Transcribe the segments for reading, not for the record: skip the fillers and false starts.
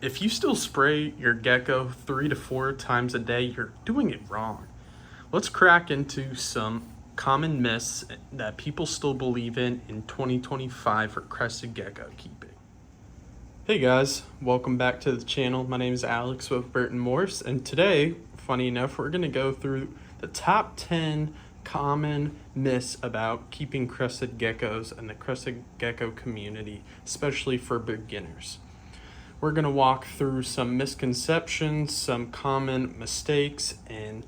If you still spray your gecko 3 to 4 times a day, you're doing it wrong. Let's crack into some common myths that people still believe in 2025 for crested gecko keeping. Hey guys, welcome back to the channel. My name is Alex with Burton Morse, and today, funny enough, we're going to go through the top 10 common myths about keeping crested geckos and the crested gecko community, especially for beginners. We're going to walk through some misconceptions, some common mistakes, and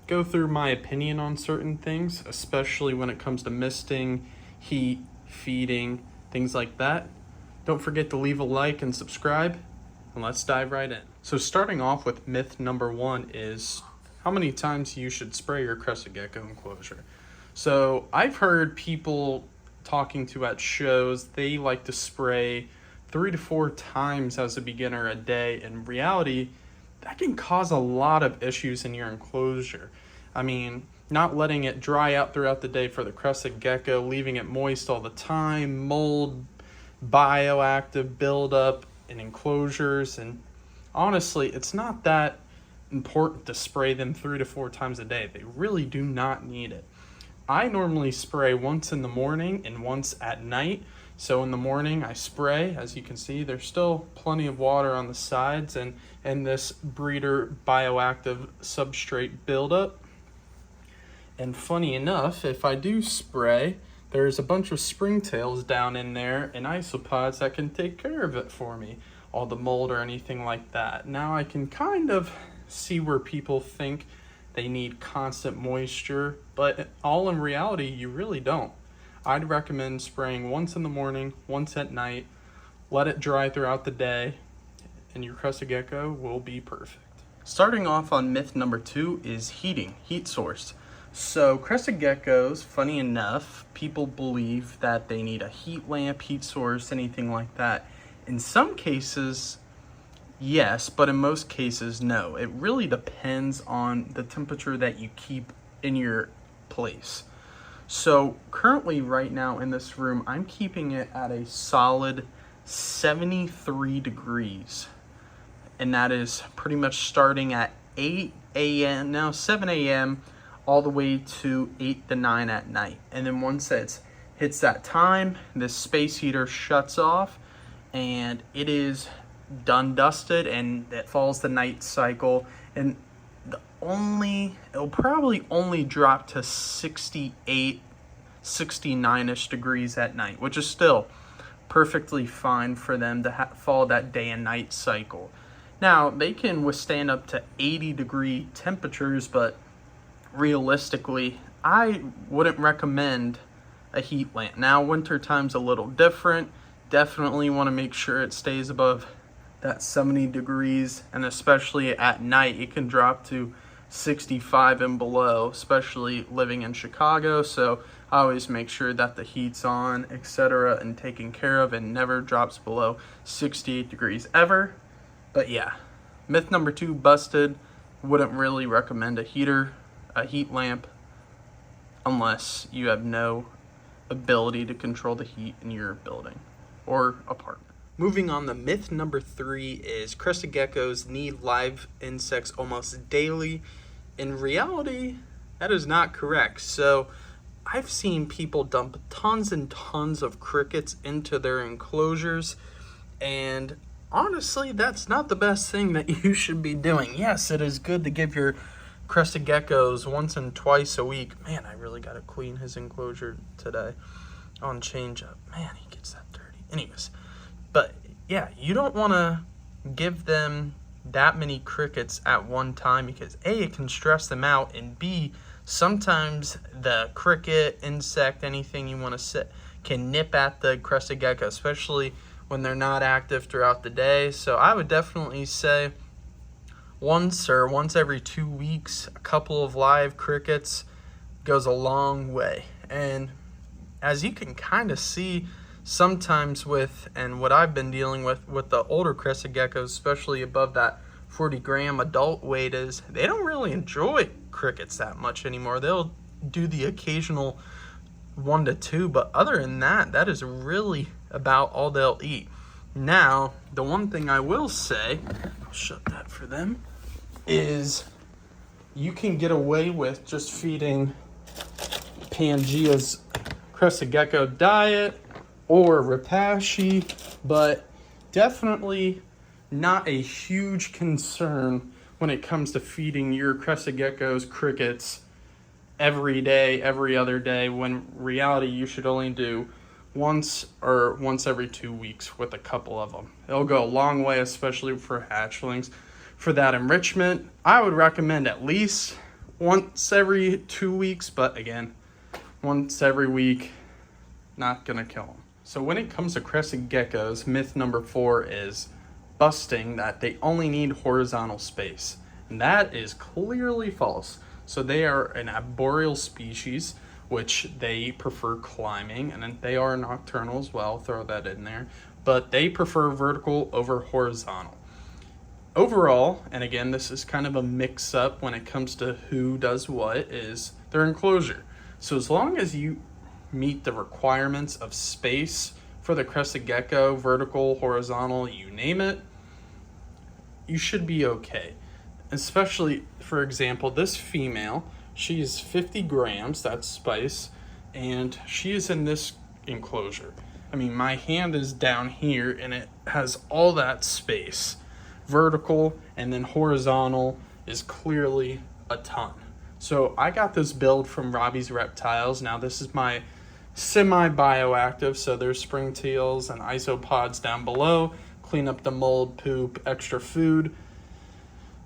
go through my opinion on certain things, especially when it comes to misting, heat, feeding, things like that. Don't forget to leave a like and subscribe, and let's dive right in. So starting off with myth number 1 is how many times you should spray your crested gecko enclosure. So I've heard people talking to at shows, they like to spray 3 to 4 times as a beginner a day. In reality, that can cause a lot of issues in your enclosure. I mean, not letting it dry out throughout the day for the crested gecko, leaving it moist all the time, mold, bioactive buildup in enclosures, and honestly, it's not that important to spray them 3 to 4 times a day. They really do not need it. I normally spray once in the morning and once at night. So in the morning I spray, as you can see, there's still plenty of water on the sides and this breeder bioactive substrate buildup. And funny enough, if I do spray, there's a bunch of springtails down in there and isopods that can take care of it for me, all the mold or anything like that. Now I can kind of see where people think they need constant moisture, but all in reality, you really don't. I'd recommend spraying once in the morning, once at night, let it dry throughout the day, and your crested gecko will be perfect. Starting off on myth number 2 is heat source. So crested geckos, funny enough, people believe that they need a heat lamp, heat source, anything like that. In some cases, yes, but in most cases, no. It really depends on the temperature that you keep in your place. So currently right now in this room, I'm keeping it at a solid 73 degrees. And that is pretty much starting at 8 a.m., now 7 a.m., all the way to 8 to 9 at night. And then once it hits that time, this space heater shuts off and it is done dusted, and it follows the night cycle, and it'll probably only drop to 68, 69-ish degrees at night, which is still perfectly fine for them to follow that day and night cycle. Now, they can withstand up to 80 degree temperatures, but realistically, I wouldn't recommend a heat lamp. Now, winter time's a little different. Definitely want to make sure it stays above that 70 degrees, and especially at night it can drop to 65 and below, especially living in Chicago. So I always make sure that the heat's on, etc., and taken care of, and never drops below 68 degrees ever. But yeah, myth number 2 busted. Wouldn't really recommend a heat lamp unless you have no ability to control the heat in your building or apartment. Moving on, the myth number 3 is crested geckos need live insects almost daily. In reality, that is not correct. So I've seen people dump tons and tons of crickets into their enclosures, and honestly, that's not the best thing that you should be doing. Yes, it is good to give your crested geckos once and twice a week. Man, I really got to clean his enclosure today on change up. Man, he gets that dirty. Anyways, but yeah, you don't want to give them that many crickets at one time, because A, it can stress them out, and B, sometimes the cricket, insect, anything you want to sit can nip at the crested gecko, especially when they're not active throughout the day. So I would definitely say once every 2 weeks, a couple of live crickets goes a long way. And as you can kind of see sometimes and what I've been dealing with the older crested geckos, especially above that 40-gram adult weight, is they don't really enjoy crickets that much anymore. They'll do the occasional 1 to 2, but other than that, that is really about all they'll eat. Now, the one thing I will say, I'll shut that for them, is you can get away with just feeding Pangea's Crested Gecko diet or Repashy, but definitely not a huge concern when it comes to feeding your Crested Geckos crickets every day, every other day, when reality you should only do once every 2 weeks with a couple of them. It'll go a long way, especially for hatchlings. For that enrichment, I would recommend at least once every 2 weeks, but again, once every week, not gonna kill them. So when it comes to Crested Geckos, myth number 4 is busting that they only need horizontal space. And that is clearly false. So they are an arboreal species, which they prefer climbing, and they are nocturnal as well, throw that in there, but they prefer vertical over horizontal. Overall, and again, this is kind of a mix-up when it comes to who does what, is their enclosure. So as long as you meet the requirements of space for the Crested Gecko, vertical, horizontal, you name it, you should be okay. Especially, for example, this female, she is 50 grams, that's Spice, and she is in this enclosure. I mean, my hand is down here and it has all that space. Vertical and then horizontal is clearly a ton. So I got this build from Robbie's Reptiles. Now this is my Semibioactive, so there's springtails and isopods down below. Clean up the mold, poop, extra food.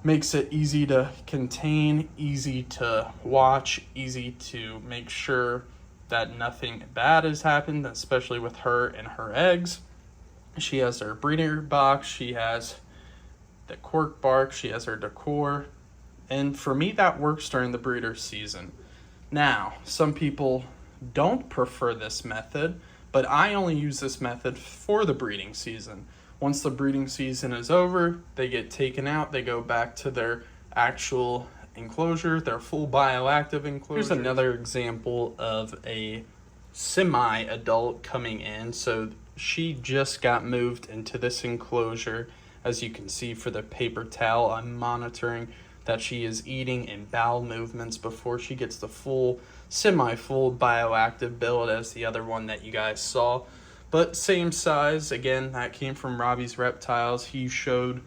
Makes it easy to contain, easy to watch, easy to make sure that nothing bad has happened, especially with her and her eggs. She has her breeder box, she has the cork bark, she has her decor, and for me that works during the breeder season. Now, some people don't prefer this method, but I only use this method for the breeding season. Once the breeding season is over, they get taken out, they go back to their actual enclosure, their full bioactive enclosure. Here's another example of a semi-adult coming in. So she just got moved into this enclosure. As you can see for the paper towel, I'm monitoring that she is eating and bowel movements before she gets the full, semi-full bioactive build as the other one that you guys saw. But same size, again, that came from Robbie's Reptiles. He showed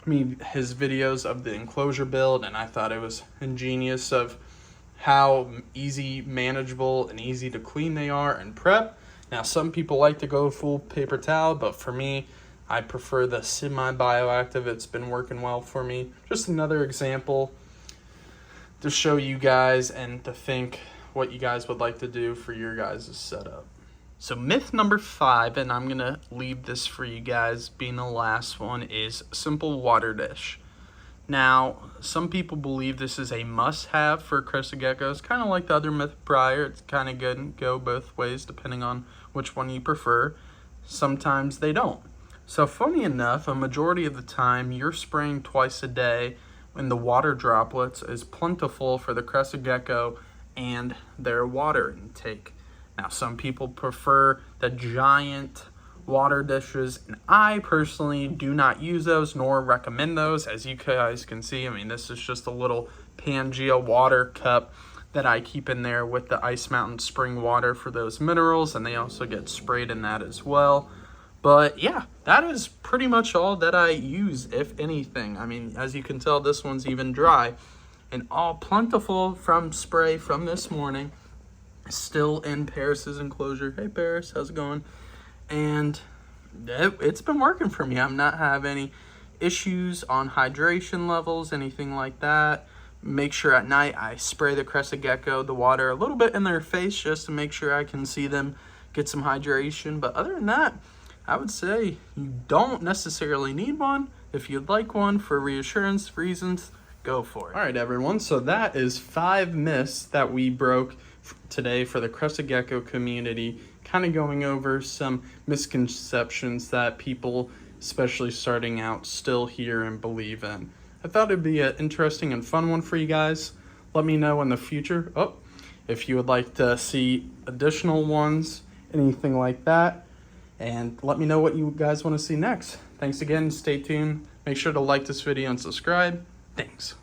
me his videos of the enclosure build, and I thought it was ingenious of how easy, manageable, and easy to clean they are and prep. Now, some people like to go full paper towel, but for me, I prefer the semi-bioactive. It's been working well for me. Just another example to show you guys and to think what you guys would like to do for your guys' setup. So myth number 5, and I'm going to leave this for you guys being the last one, is simple water dish. Now, some people believe this is a must-have for Crested Geckos, kind of like the other myth prior. It's kind of good and go both ways depending on which one you prefer. Sometimes they don't. So funny enough, a majority of the time you're spraying twice a day when the water droplets is plentiful for the Crested Gecko and their water intake. Now, some people prefer the giant water dishes, and I personally do not use those nor recommend those. As you guys can see, I mean, this is just a little Pangea water cup that I keep in there with the Ice Mountain spring water for those minerals, and they also get sprayed in that as well. But yeah, that is pretty much all that I use, if anything. I mean, as you can tell, this one's even dry, and all plentiful from spray from this morning. Still in Paris's enclosure. Hey Paris, how's it going? And it's been working for me. I'm not having any issues on hydration levels, anything like that. Make sure at night I spray the Crested Gecko, the water a little bit in their face just to make sure I can see them get some hydration. But other than that, I would say you don't necessarily need one. If you'd like one for reassurance reasons, go for it. All right, everyone. So that is 5 myths that we broke today for the Crested Gecko community, kind of going over some misconceptions that people, especially starting out, still hear and believe in. I thought it'd be an interesting and fun one for you guys. Let me know in the future if you would like to see additional ones, anything like that. and let me know what you guys want to see next. Thanks again. Stay tuned. Make sure to like this video and subscribe. Thanks.